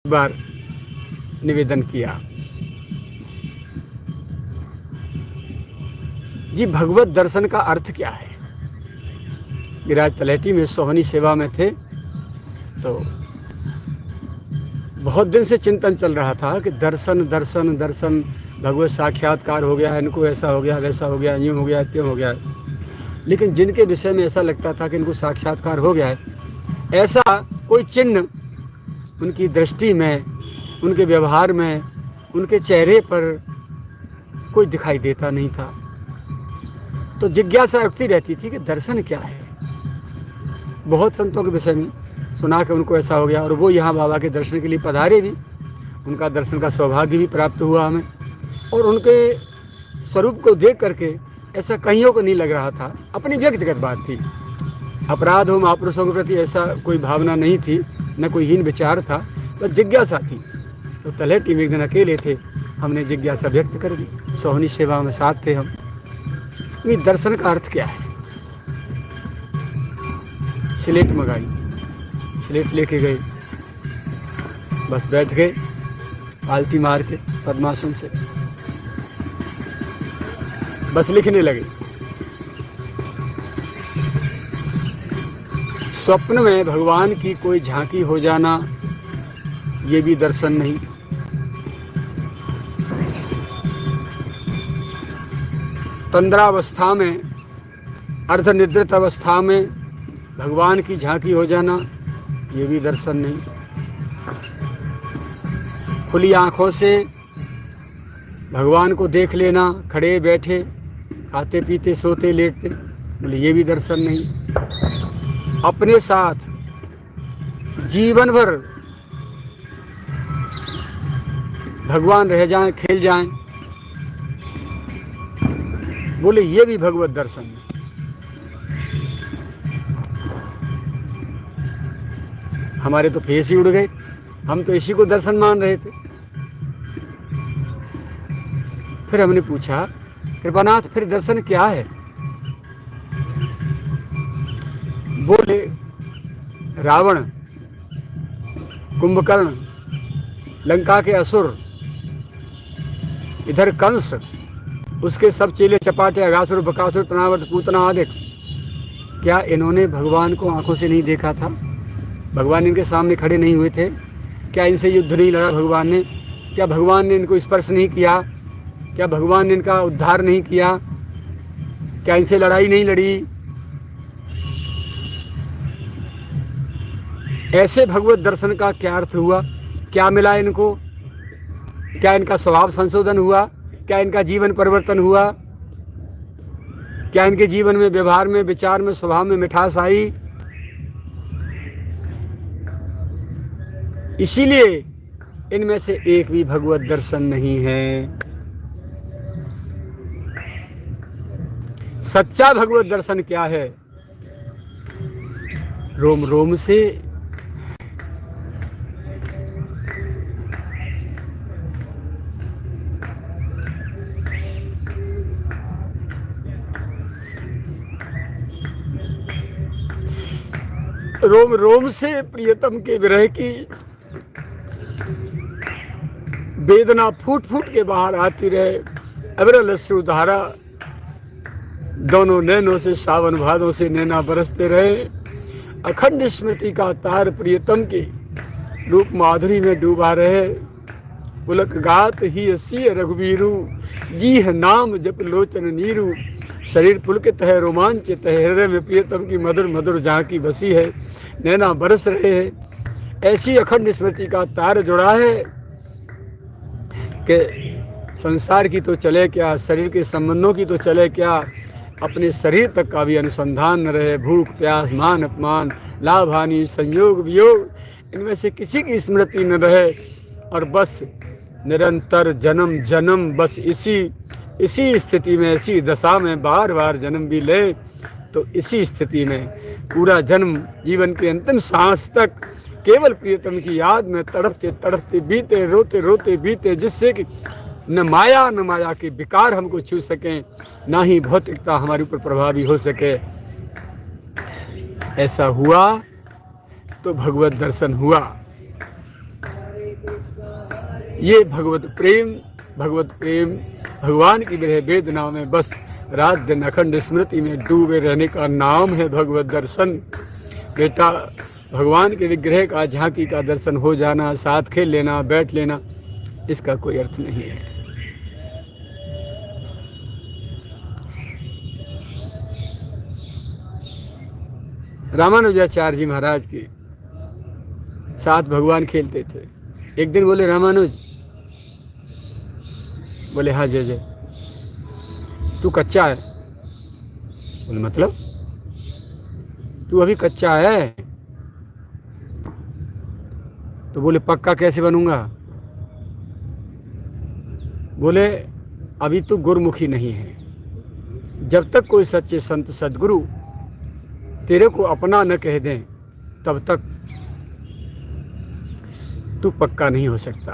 बार निवेदन किया। जी, भगवत दर्शन का अर्थ क्या है? गिरिराज तलेटी में सोहनी सेवा में थे तो बहुत दिन से चिंतन चल रहा था कि दर्शन दर्शन दर्शन, भगवत साक्षात्कार हो गया, इनको ऐसा हो गया, वैसा हो गया, यूँ हो गया, त्यों हो गया। लेकिन जिनके विषय में ऐसा लगता था कि इनको साक्षात्कार हो गया है, ऐसा कोई चिन्ह उनकी दृष्टि में, उनके व्यवहार में, उनके चेहरे पर कोई दिखाई देता नहीं था। तो जिज्ञासा रखती रहती थी कि दर्शन क्या है। बहुत संतों के विषय में सुना कि उनको ऐसा हो गया और वो यहाँ बाबा के दर्शन के लिए पधारे भी, उनका दर्शन का सौभाग्य भी प्राप्त हुआ हमें। और उनके स्वरूप को देख करके ऐसा कहियों को नहीं लग रहा था, अपनी व्यक्तिगत बात थी। अपराध हो महापुरुषों के प्रति ऐसा कोई भावना नहीं थी, न कोई हीन विचार था, बस जिज्ञासा थी। तो तलहटी में एक दिन अकेले थे, हमने जिज्ञासा व्यक्त कर दी। सोहनी सेवा में साथ थे हम। ये दर्शन का अर्थ क्या है? स्लेट मंगाई, स्लेट लेके गए, बस बैठ गए पालती मार के पद्मासन से, बस लिखने लगे। स्वप्न में भगवान की कोई झांकी हो जाना, ये भी दर्शन नहीं। तंद्रावस्था में, अर्धनिद्रित अवस्था में भगवान की झांकी हो जाना, ये भी दर्शन नहीं। खुली आंखों से भगवान को देख लेना, खड़े बैठे, खाते पीते, सोते लेटते, बोले ये भी दर्शन नहीं। अपने साथ जीवन भर भगवान रह जाएं, खेल जाएं, बोले ये भी भगवत दर्शन है। हमारे तो फेस ही उड़ गए, हम तो इसी को दर्शन मान रहे थे। फिर हमने पूछा, कृपानाथ फिर दर्शन क्या है? बोले रावण, कुंभकर्ण, लंका के असुर, इधर कंस, उसके सब चेले चपाटे, अगासुर, बकासुर, तनावर्त, पूतना आदि, क्या इन्होंने भगवान को आंखों से नहीं देखा था? भगवान इनके सामने खड़े नहीं हुए थे? क्या इनसे युद्ध नहीं लड़ा भगवान ने? क्या भगवान ने इनको स्पर्श नहीं किया? क्या भगवान ने इनका उद्धार नहीं किया? क्या इनसे लड़ाई नहीं लड़ी? ऐसे भगवत दर्शन का क्या अर्थ हुआ? क्या मिला इनको? क्या इनका स्वभाव संशोधन हुआ? क्या इनका जीवन परिवर्तन हुआ? क्या इनके जीवन में, व्यवहार में, विचार में, स्वभाव में मिठास आई? इसीलिए इनमें से एक भी भगवत दर्शन नहीं है। सच्चा भगवत दर्शन क्या है? रोम रोम से रोम रोम से प्रियतम के विरह की वेदना फूट फूट के बाहर आती रहे। अविरल अश्रुधारा दोनों नैनों से, सावन भादों से नैना बरसते रहे। अखंड स्मृति का तार प्रियतम के रूप माधुरी में डूबा रहे। पुलक गात ही असी रघुवीरू, जी है नाम जप लोचन नीरू। शरीर पुलकित है, रोमांचित है, हृदय में प्रियतम की मधुर मधुर झांकी बसी है, नैना बरस रहे हैं। ऐसी अखंड स्मृति का तार जुड़ा है कि संसार की तो चले क्या, शरीर के संबंधों की तो चले क्या, अपने शरीर तक का भी अनुसंधान न रहे। भूख प्यास, मान अपमान, लाभ हानि, संयोग वियोग, इनमें से किसी की स्मृति न रहे। और बस निरंतर जन्म जन्म, बस इसी स्थिति में, इसी दशा में बार बार जन्म भी ले तो इसी स्थिति में पूरा जन्म, जीवन के अंतिम सांस तक केवल प्रियतम की याद में तड़पते तड़पते बीते, रोते रोते बीते, जिससे कि न माया के विकार हमको छू सकें, ना ही भौतिकता हमारे ऊपर प्रभावी हो सके। ऐसा हुआ तो भगवत दर्शन हुआ। ये भगवत प्रेम भगवान की विरह वेदना में बस रात दिन अखंड स्मृति में डूबे रहने का नाम है भगवत दर्शन। बेटा, भगवान के विग्रह का, झांकी का दर्शन हो जाना, साथ खेल लेना, बैठ लेना, इसका कोई अर्थ नहीं है। रामानुजाचार्य जी महाराज के साथ भगवान खेलते थे। एक दिन बोले, रामानुज, बोले हाँ जय जय, तू कच्चा है। बोले मतलब? तू अभी कच्चा है। तो बोले पक्का कैसे बनूंगा? बोले अभी तू गुरुमुखी नहीं है। जब तक कोई सच्चे संत सदगुरु तेरे को अपना न कह दें तब तक तू पक्का नहीं हो सकता।